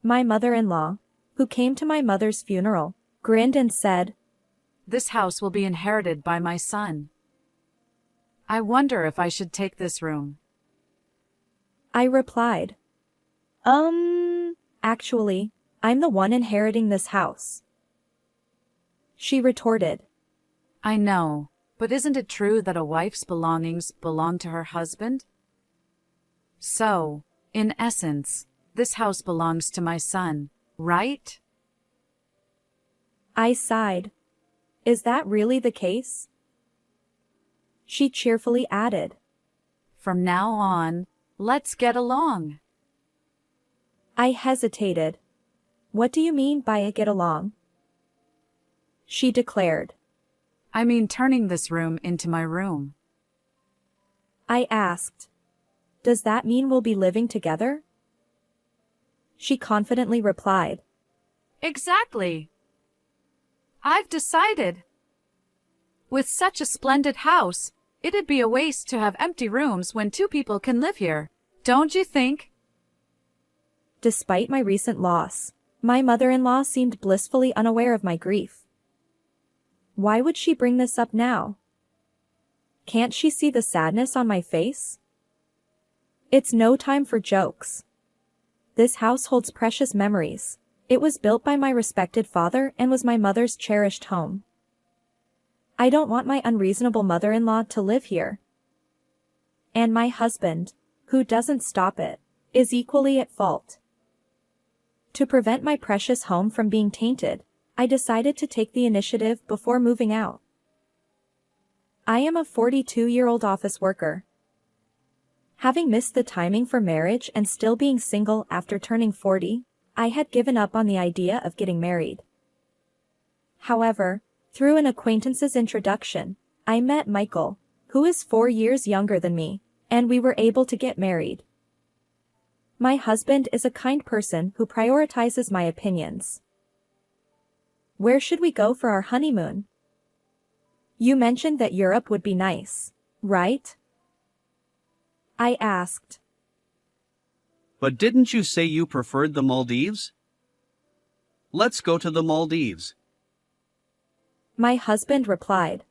My mother-in-law, who came to my mother's funeral, grinned and said, "This house will be inherited by my son. I wonder if I should take this room." I replied, Actually, I'm the one inheriting this house." She retorted, "I know, but isn't it true that a wife's belongings belong to her husband? So, in essence, this house belongs to my son, right?" I sighed. Is that really the case? She cheerfully added, "From now on, let's get along." I hesitated. What do you mean by a get along? She declared. I mean turning this room into my room. I asked, does that mean we'll be living together? She confidently replied, Exactly. I've decided. With such a splendid house, it'd be a waste to have empty rooms when two people can live here, don't you think? Despite my recent loss, my mother-in-law seemed blissfully unaware of my grief. Why would she bring this up now? Can't she see the sadness on my face? It's no time for jokes. This house holds precious memories. It was built by my respected father and was my mother's cherished home. I don't want my unreasonable mother-in-law to live here. And my husband, who doesn't stop it, is equally at fault. To prevent my precious home from being tainted, I decided to take the initiative before moving out. I am a 42-year-old office worker. Having missed the timing for marriage and still being single after turning 40, I had given up on the idea of getting married. However, through an acquaintance's introduction, I met Michael, who is 4 years younger than me, and we were able to get married. My husband is a kind person who prioritizes my opinions. Where should we go for our honeymoon? You mentioned that Europe would be nice, right? I asked. But didn't you say you preferred the Maldives? Let's go to the Maldives. My husband replied.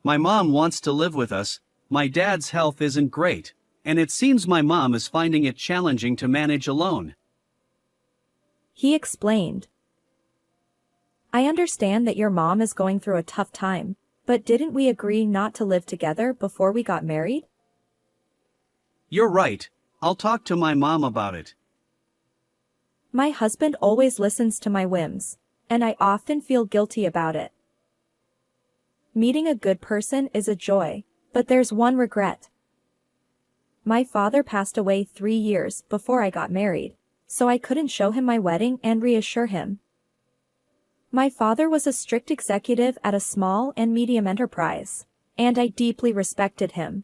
My mom wants to live with us. My dad's health isn't great, and it seems my mom is finding it challenging to manage alone. He explained. I understand that your mom is going through a tough time, but didn't we agree not to live together before we got married? You're right. I'll talk to my mom about it. My husband always listens to my whims, and I often feel guilty about it. Meeting a good person is a joy, but there's one regret. My father passed away 3 years before I got married, so I couldn't show him my wedding and reassure him. My father was a strict executive at a small and medium enterprise, and I deeply respected him.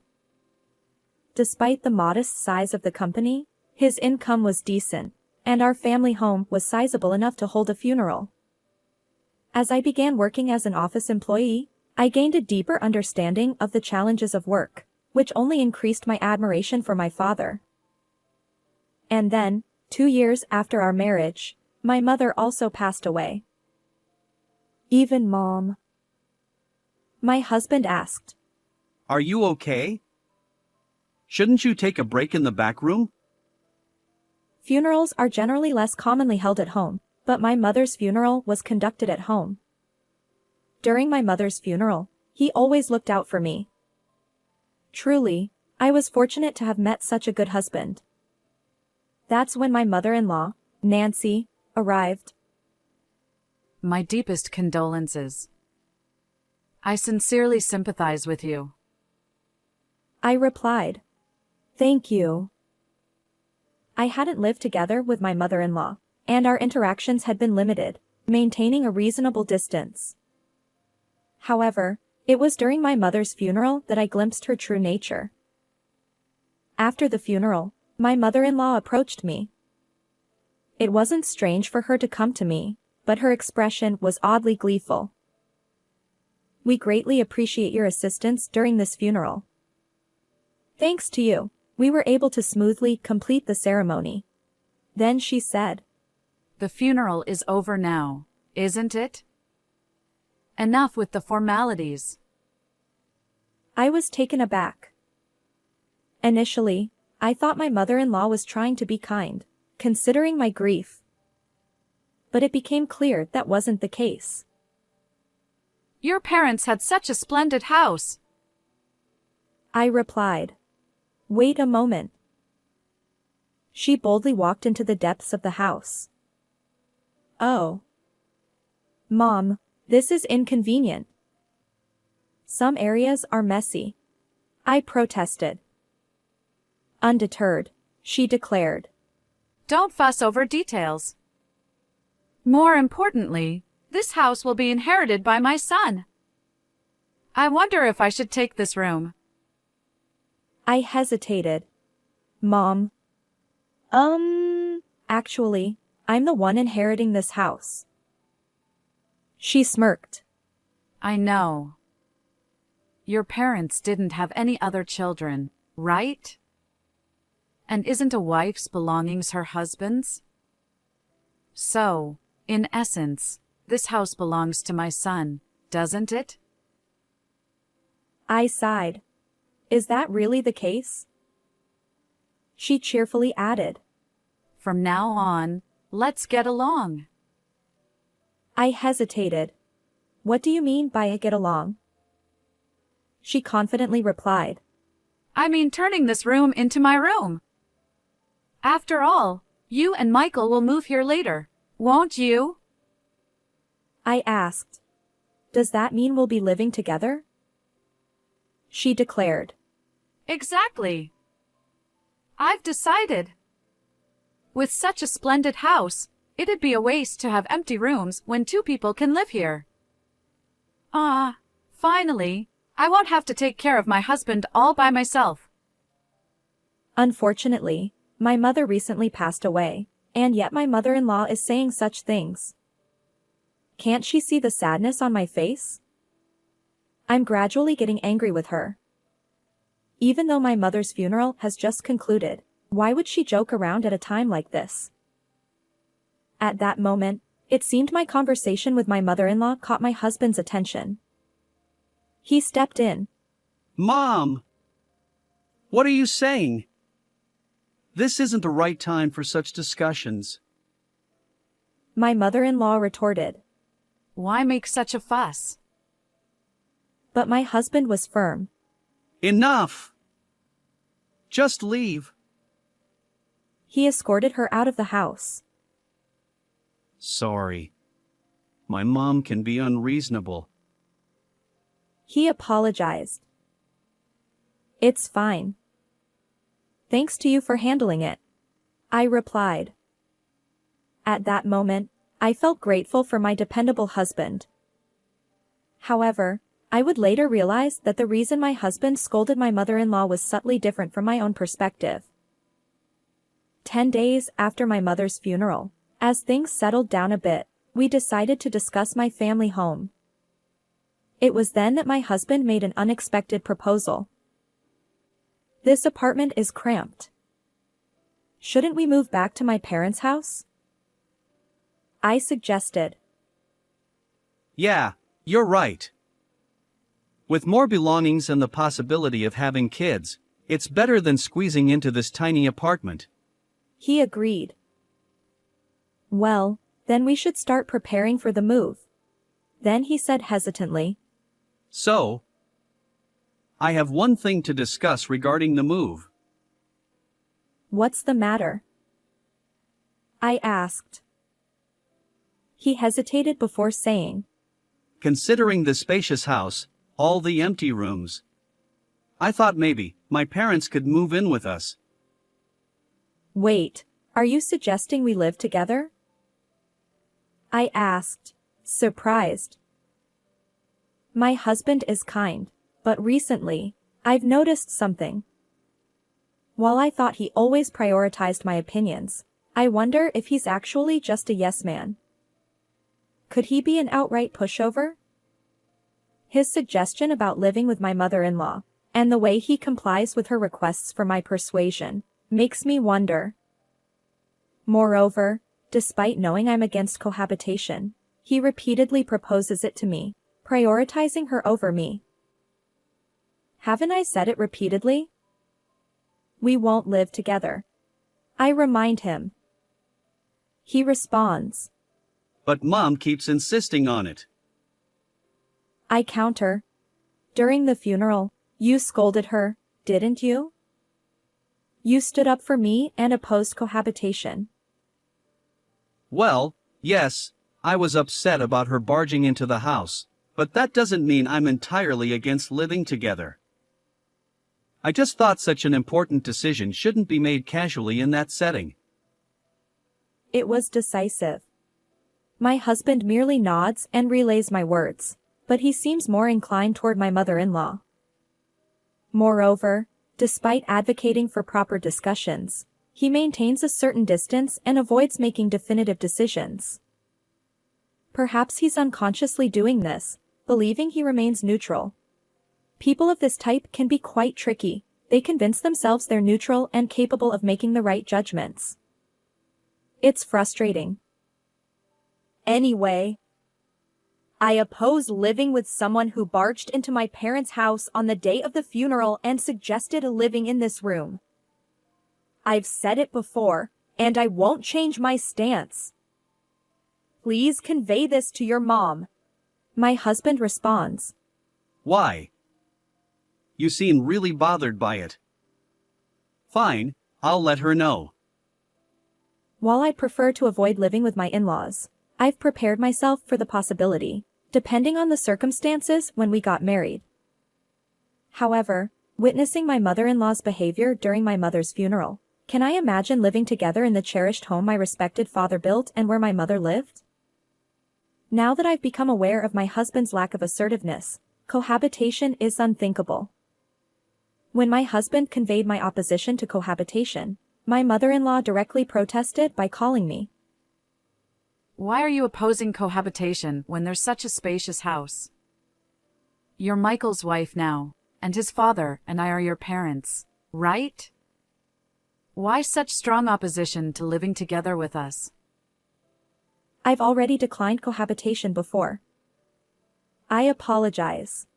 Despite the modest size of the company, his income was decent, and our family home was sizable enough to hold a funeral. As I began working as an office employee, I gained a deeper understanding of the challenges of work, which only increased my admiration for my father. And then, 2 years after our marriage, my mother also passed away. Even Mom? My husband asked. Are you okay? Shouldn't you take a break in the back room? Funerals are generally less commonly held at home, but my mother's funeral was conducted at home. During my mother's funeral, he always looked out for me. Truly, I was fortunate to have met such a good husband. That's when my mother-in-law, Nancy, arrived. My deepest condolences. I sincerely sympathize with you. I replied. Thank you. I hadn't lived together with my mother-in-law, and our interactions had been limited, maintaining a reasonable distance. However, it was during my mother's funeral that I glimpsed her true nature. After the funeral, my mother-in-law approached me. It wasn't strange for her to come to me, but her expression was oddly gleeful. We greatly appreciate your assistance during this funeral. Thanks to you, we were able to smoothly complete the ceremony. Then she said, The funeral is over now, isn't it? Enough with the formalities. I was taken aback. Initially, I thought my mother-in-law was trying to be kind, considering my grief. But it became clear that wasn't the case. Your parents had such a splendid house. I replied. Wait a moment. She boldly walked into the depths of the house. Oh. Mom, this is inconvenient. Some areas are messy. I protested. Undeterred, she declared. Don't fuss over details. More importantly, this house will be inherited by my son. I wonder if I should take this room. I hesitated. Mom. Actually, I'm the one inheriting this house. She smirked. I know. Your parents didn't have any other children, right? And isn't a wife's belongings her husband's? So, in essence, this house belongs to my son, doesn't it? I sighed. Is that really the case? She cheerfully added. From now on, let's get along. I hesitated. What do you mean by get along? She confidently replied. I mean turning this room into my room. After all, you and Michael will move here later, won't you? I asked. Does that mean we'll be living together? She declared. Exactly. I've decided. With such a splendid house, it'd be a waste to have empty rooms when two people can live here. Finally, I won't have to take care of my husband all by myself. Unfortunately, my mother recently passed away, and yet my mother-in-law is saying such things. Can't she see the sadness on my face? I'm gradually getting angry with her. Even though my mother's funeral has just concluded, why would she joke around at a time like this? At that moment, it seemed my conversation with my mother-in-law caught my husband's attention. He stepped in. Mom! What are you saying? This isn't the right time for such discussions. My mother-in-law retorted. Why make such a fuss? But my husband was firm. Enough! Just leave. He escorted her out of the house. Sorry. My mom can be unreasonable. He apologized. It's fine. Thanks to you for handling it. I replied. At that moment, I felt grateful for my dependable husband. However, I would later realize that the reason my husband scolded my mother-in-law was subtly different from my own perspective. 10 days after my mother's funeral, as things settled down a bit, we decided to discuss my family home. It was then that my husband made an unexpected proposal. This apartment is cramped. Shouldn't we move back to my parents' house? I suggested. Yeah, you're right. With more belongings and the possibility of having kids, it's better than squeezing into this tiny apartment. He agreed. Well, then we should start preparing for the move. Then he said hesitantly. So, I have one thing to discuss regarding the move. What's the matter? I asked. He hesitated before saying. Considering the spacious house, all the empty rooms, I thought maybe my parents could move in with us. Wait, are you suggesting we live together? I asked, surprised. My husband is kind, but recently, I've noticed something. While I thought he always prioritized my opinions, I wonder if he's actually just a yes man. Could he be an outright pushover? His suggestion about living with my mother-in-law, and the way he complies with her requests for my persuasion, makes me wonder. Moreover, despite knowing I'm against cohabitation, he repeatedly proposes it to me, prioritizing her over me. Haven't I said it repeatedly? We won't live together. I remind him. He responds. But Mom keeps insisting on it. I counter. During the funeral, you scolded her, didn't you? You stood up for me and opposed cohabitation. Well, yes, I was upset about her barging into the house, but that doesn't mean I'm entirely against living together. I just thought such an important decision shouldn't be made casually in that setting. It was decisive. My husband merely nods and relays my words, but he seems more inclined toward my mother-in-law. Moreover, despite advocating for proper discussions, he maintains a certain distance and avoids making definitive decisions. Perhaps he's unconsciously doing this, believing he remains neutral. People of this type can be quite tricky. They convince themselves they're neutral and capable of making the right judgments. It's frustrating. Anyway, I oppose living with someone who barged into my parents' house on the day of the funeral and suggested living in this room. I've said it before, and I won't change my stance. Please convey this to your mom. My husband responds. Why? You seem really bothered by it. Fine, I'll let her know. While I prefer to avoid living with my in-laws, I've prepared myself for the possibility, depending on the circumstances when we got married. However, witnessing my mother-in-law's behavior during my mother's funeral, can I imagine living together in the cherished home my respected father built and where my mother lived? Now that I've become aware of my husband's lack of assertiveness, cohabitation is unthinkable. When my husband conveyed my opposition to cohabitation, my mother-in-law directly protested by calling me. Why are you opposing cohabitation when there's such a spacious house? You're Michael's wife now, and his father and I are your parents, right? Why such strong opposition to living together with us? I've already declined cohabitation before. I apologize.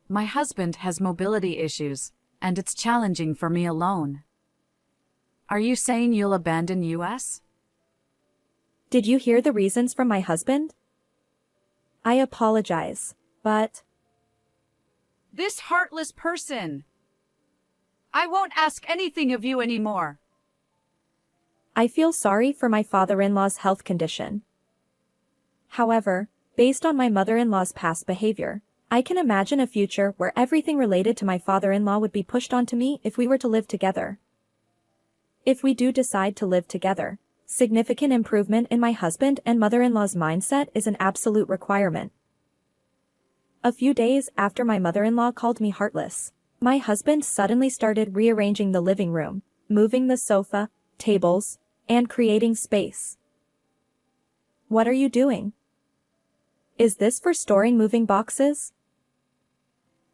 My husband has mobility issues, and it's challenging for me alone. Are you saying you'll abandon us? Did you hear the reasons from my husband? I apologize, but... This heartless person! I won't ask anything of you anymore. I feel sorry for my father-in-law's health condition. However, based on my mother-in-law's past behavior, I can imagine a future where everything related to my father-in-law would be pushed onto me if we were to live together. If we do decide to live together, significant improvement in my husband and mother-in-law's mindset is an absolute requirement. A few days after my mother-in-law called me heartless, my husband suddenly started rearranging the living room, moving the sofa, tables, and creating space. What are you doing? Is this for storing moving boxes?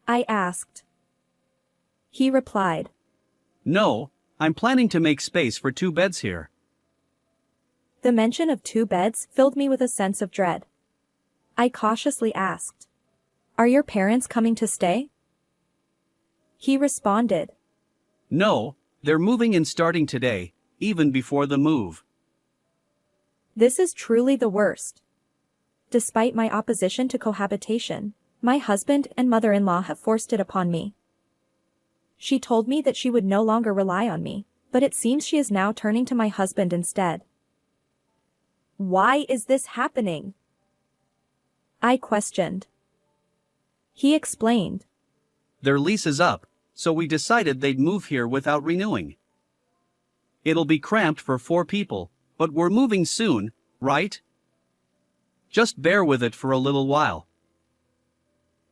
I asked. He replied. No, I'm planning to make space for 2 beds here. The mention of 2 beds filled me with a sense of dread. I cautiously asked, "Are your parents coming to stay?" He responded, No, they're moving and starting today, even before the move. "This is truly the worst." Despite my opposition to cohabitation, my husband and mother-in-law have forced it upon me. She told me that she would no longer rely on me, but it seems she is now turning to my husband instead. Why is this happening? I questioned. He explained. Their lease is up, so we decided they'd move here without renewing. It'll be cramped for 4 people, but we're moving soon, right? Just bear with it for a little while.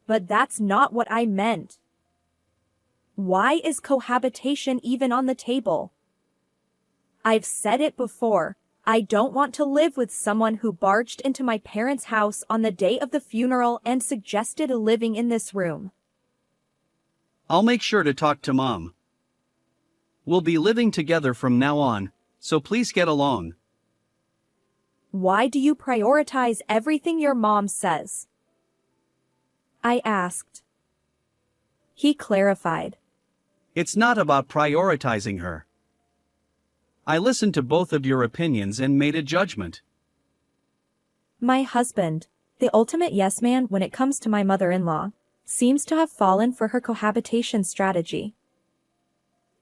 But that's not what I meant. Why is cohabitation even on the table? I've said it before. I don't want to live with someone who barged into my parents' house on the day of the funeral and suggested living in this room. I'll make sure to talk to Mom. We'll be living together from now on, so please get along. Why do you prioritize everything your mom says? I asked. He clarified. It's not about prioritizing her. I listened to both of your opinions and made a judgment. My husband, the ultimate yes man when it comes to my mother-in-law, seems to have fallen for her cohabitation strategy.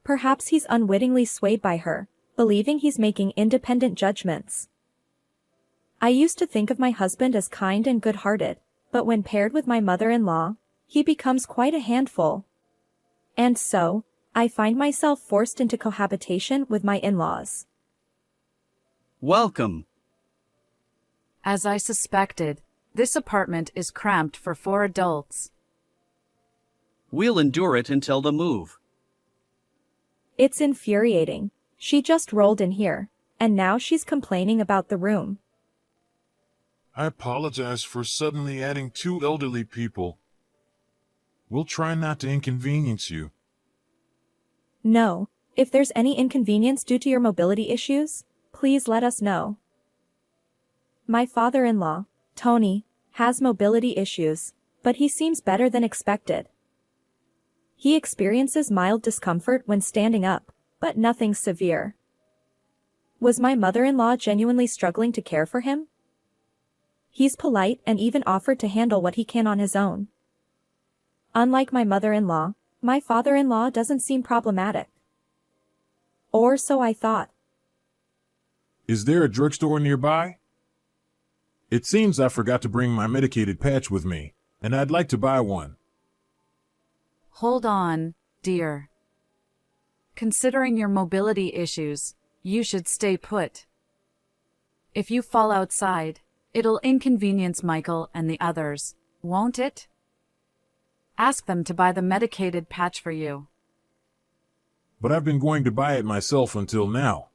Perhaps he's unwittingly swayed by her, believing he's making independent judgments. I used to think of my husband as kind and good-hearted, but when paired with my mother-in-law, he becomes quite a handful. And so, I find myself forced into cohabitation with my in-laws. Welcome. As I suspected, this apartment is cramped for 4 adults. We'll endure it until the move. It's infuriating. She just rolled in here, and now she's complaining about the room. I apologize for suddenly adding 2 elderly people. We'll try not to inconvenience you. No, if there's any inconvenience due to your mobility issues, please let us know. My father-in-law, Tony, has mobility issues, but he seems better than expected. He experiences mild discomfort when standing up, but nothing severe. Was my mother-in-law genuinely struggling to care for him? He's polite and even offered to handle what he can on his own. Unlike my mother-in-law, my father-in-law doesn't seem problematic. Or so I thought. Is there a drugstore nearby? It seems I forgot to bring my medicated patch with me, and I'd like to buy one. Hold on, dear. Considering your mobility issues, you should stay put. If you fall outside, it'll inconvenience Michael and the others, won't it? Ask them to buy the medicated patch for you. But I've been going to buy it myself until now.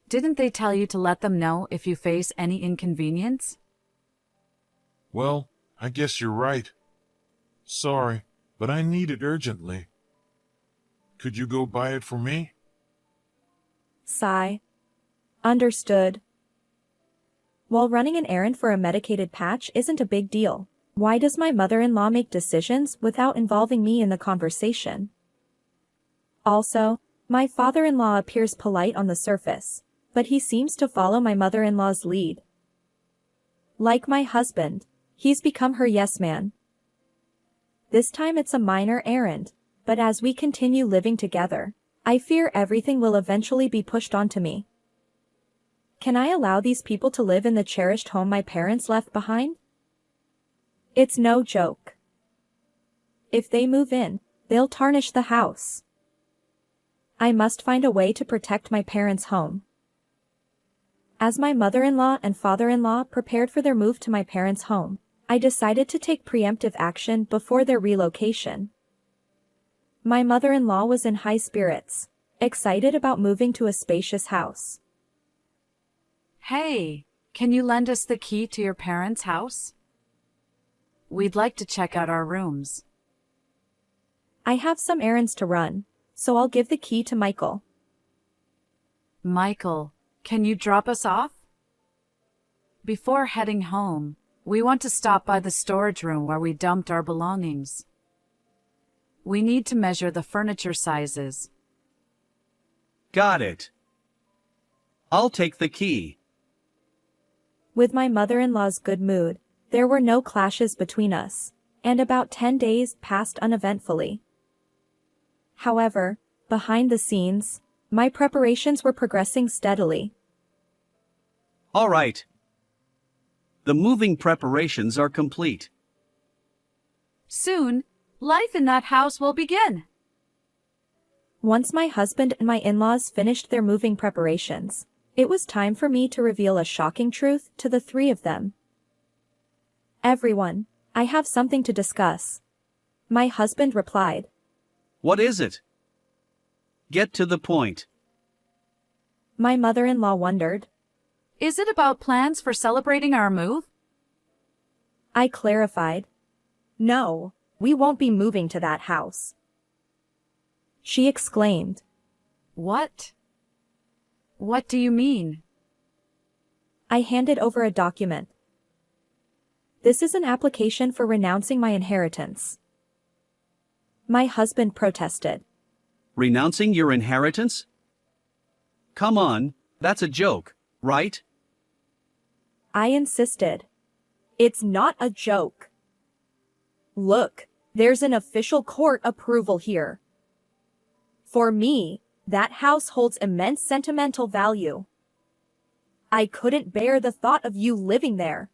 Didn't they tell you to let them know if you face any inconvenience? Well, I guess you're right. Sorry, but I need it urgently. Could you go buy it for me? Sigh. Understood. While running an errand for a medicated patch isn't a big deal, why does my mother-in-law make decisions without involving me in the conversation? Also, my father-in-law appears polite on the surface, but he seems to follow my mother-in-law's lead. Like my husband, he's become her yes man. This time it's a minor errand, but as we continue living together, I fear everything will eventually be pushed onto me. Can I allow these people to live in the cherished home my parents left behind? It's no joke. If they move in, they'll tarnish the house. I must find a way to protect my parents' home. As my mother-in-law and father-in-law prepared for their move to my parents' home, I decided to take preemptive action before their relocation. My mother-in-law was in high spirits, excited about moving to a spacious house. Hey, can you lend us the key to your parents' house? We'd like to check out our rooms. I have some errands to run, so I'll give the key to Michael. Michael, can you drop us off? Before heading home, we want to stop by the storage room where we dumped our belongings. We need to measure the furniture sizes. Got it. I'll take the key. With my mother-in-law's good mood, there were no clashes between us, and about 10 days passed uneventfully. However, behind the scenes, my preparations were progressing steadily. All right. The moving preparations are complete. Soon, life in that house will begin. Once my husband and my in-laws finished their moving preparations, it was time for me to reveal a shocking truth to the 3 of them. Everyone, I have something to discuss. My husband replied. What is it? Get to the point. My mother-in-law wondered. Is it about plans for celebrating our move? I clarified. No, we won't be moving to that house. She exclaimed. What? What do you mean? I handed over a document. This is an application for renouncing my inheritance. My husband protested. Renouncing your inheritance? Come on, that's a joke, right? I insisted. It's not a joke. Look, there's an official court approval here. For me, that house holds immense sentimental value. I couldn't bear the thought of you living there.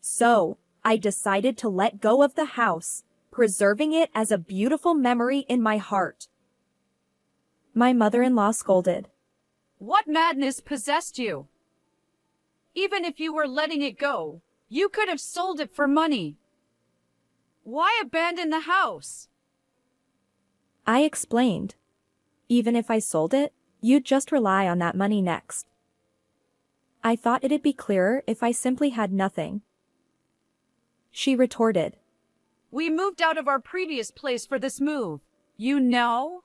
So, I decided to let go of the house, preserving it as a beautiful memory in my heart. My mother-in-law scolded. What madness possessed you? Even if you were letting it go, you could have sold it for money. Why abandon the house? I explained. Even if I sold it, you'd just rely on that money next. I thought it'd be clearer if I simply had nothing. She retorted. We moved out of our previous place for this move. You know?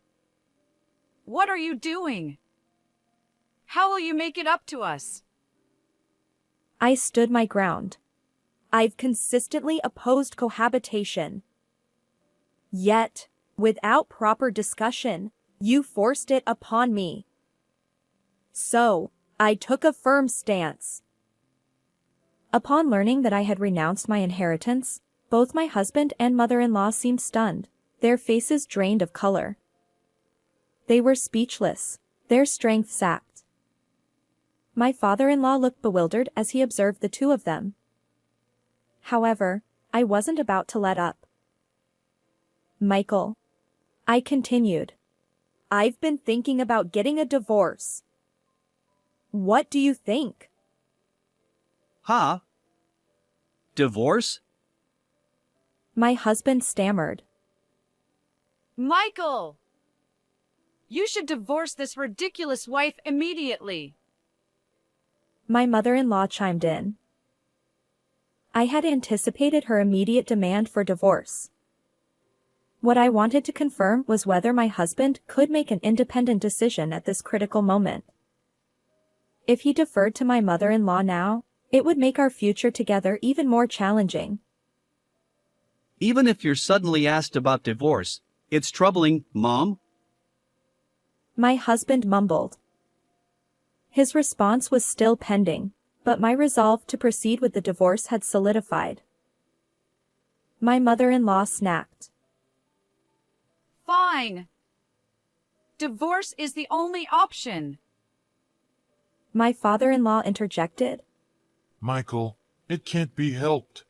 What are you doing? How will you make it up to us? I stood my ground. I've consistently opposed cohabitation. Yet, without proper discussion, you forced it upon me. So, I took a firm stance. Upon learning that I had renounced my inheritance, both my husband and mother-in-law seemed stunned, their faces drained of color. They were speechless, their strength sapped. My father-in-law looked bewildered as he observed the two of them. However, I wasn't about to let up. Michael, I continued, I've been thinking about getting a divorce. What do you think? Huh? Divorce? My husband stammered. Michael! You should divorce this ridiculous wife immediately. My mother-in-law chimed in. I had anticipated her immediate demand for divorce. What I wanted to confirm was whether my husband could make an independent decision at this critical moment. If he deferred to my mother-in-law now, it would make our future together even more challenging. Even if you're suddenly asked about divorce, it's troubling, Mom. My husband mumbled. His response was still pending, but my resolve to proceed with the divorce had solidified. My mother-in-law snapped. Fine. Divorce is the only option. My father-in-law interjected. Michael, it can't be helped.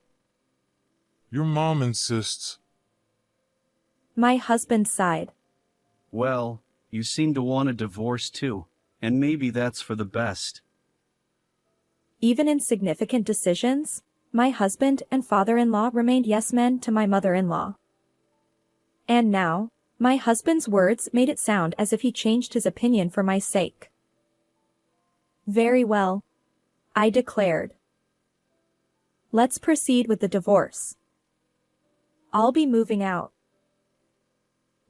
Your mom insists. My husband sighed. Well, you seem to want a divorce too, and maybe that's for the best. Even in significant decisions, my husband and father-in-law remained yes-men to my mother-in-law. And now, my husband's words made it sound as if he changed his opinion for my sake. Very well, I declared. Let's proceed with the divorce. I'll be moving out.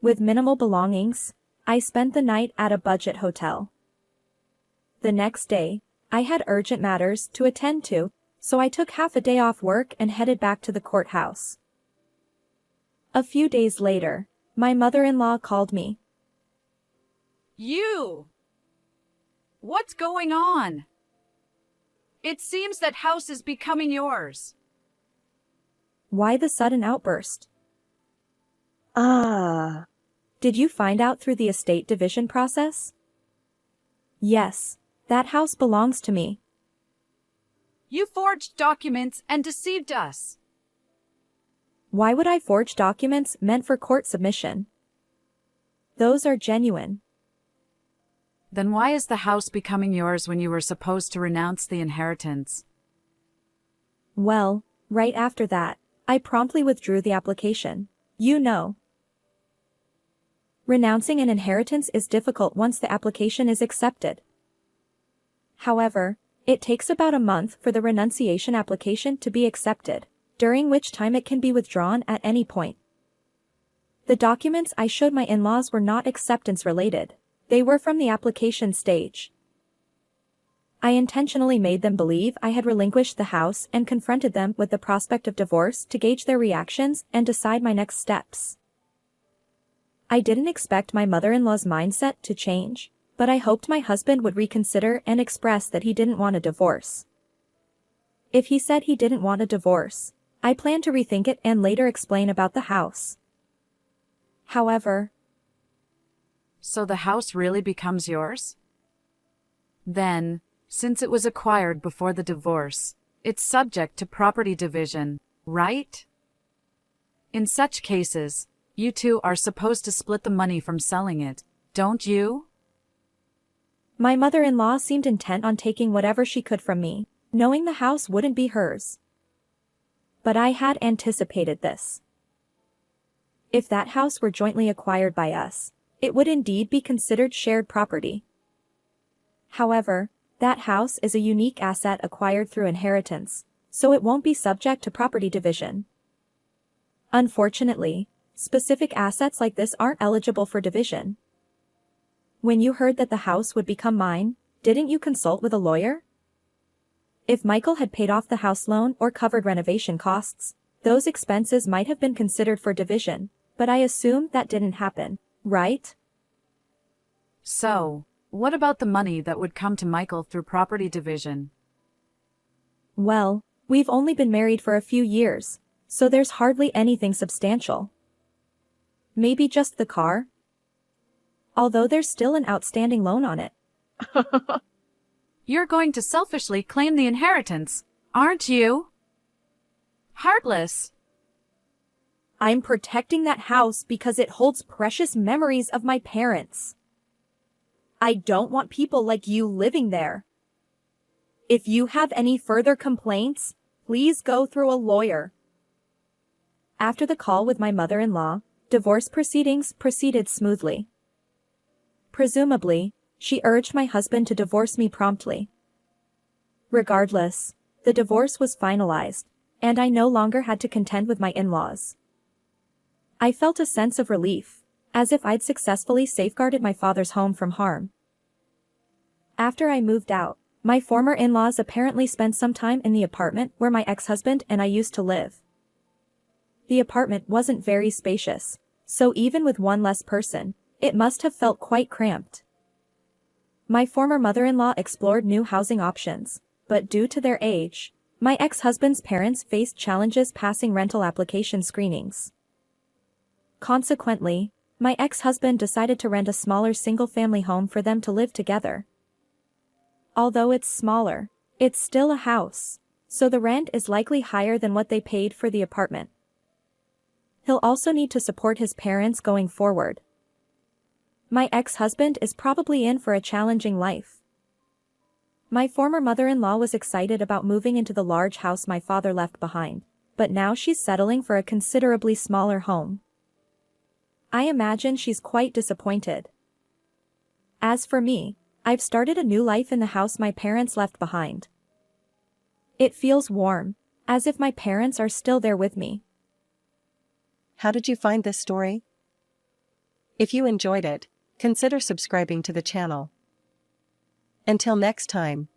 With minimal belongings, I spent the night at a budget hotel. The next day, I had urgent matters to attend to, so I took half a day off work and headed back to the courthouse. A few days later, my mother-in-law called me. You! What's going on? It seems that house is becoming yours. Why the sudden outburst? Did you find out through the estate division process? Yes, that house belongs to me. You forged documents and deceived us. Why would I forge documents meant for court submission? Those are genuine. Then why is the house becoming yours when you were supposed to renounce the inheritance? Well, right after that, I promptly withdrew the application. You know. Renouncing an inheritance is difficult once the application is accepted. However, it takes about a month for the renunciation application to be accepted, during which time it can be withdrawn at any point. The documents I showed my in-laws were not acceptance related. They were from the application stage. I intentionally made them believe I had relinquished the house and confronted them with the prospect of divorce to gauge their reactions and decide my next steps. I didn't expect my mother-in-law's mindset to change, but I hoped my husband would reconsider and express that he didn't want a divorce. If he said he didn't want a divorce, I planned to rethink it and later explain about the house. However, So the house really becomes yours? Then, since it was acquired before the divorce, it's subject to property division, right? In such cases, you two are supposed to split the money from selling it, don't you? my mother-in-law seemed intent on taking whatever she could from me, knowing the house wouldn't be hers. But I had anticipated this. If that house were jointly acquired by us, it would indeed be considered shared property. However, that house is a unique asset acquired through inheritance, so it won't be subject to property division. Unfortunately, specific assets like this aren't eligible for division. When you heard that the house would become mine, didn't you consult with a lawyer? If Michael had paid off the house loan or covered renovation costs, those expenses might have been considered for division, but I assume that didn't happen, right? So, what about the money that would come to Michael through property division? Well, we've only been married for a few years, so there's hardly anything substantial. Maybe just the car? Although there's still an outstanding loan on it. You're going to selfishly claim the inheritance, aren't you? Heartless. I'm protecting that house because it holds precious memories of my parents. I don't want people like you living there. If you have any further complaints, please go through a lawyer. After the call with my mother-in-law, divorce proceedings proceeded smoothly. Presumably, she urged my husband to divorce me promptly. Regardless, the divorce was finalized, and I no longer had to contend with my in-laws. I felt a sense of relief, as if I'd successfully safeguarded my father's home from harm. After I moved out, my former in-laws apparently spent some time in the apartment where my ex-husband and I used to live. The apartment wasn't very spacious, so even with one less person, it must have felt quite cramped. My former mother-in-law explored new housing options, but due to their age, my ex-husband's parents faced challenges passing rental application screenings. Consequently, my ex-husband decided to rent a smaller single-family home for them to live together. Although it's smaller, it's still a house, so the rent is likely higher than what they paid for the apartment. He'll also need to support his parents going forward. My ex-husband is probably in for a challenging life. My former mother-in-law was excited about moving into the large house my father left behind, but now she's settling for a considerably smaller home. I imagine she's quite disappointed. As for me, I've started a new life in the house my parents left behind. It feels warm, as if my parents are still there with me. How did you find this story? If you enjoyed it, consider subscribing to the channel. Until next time.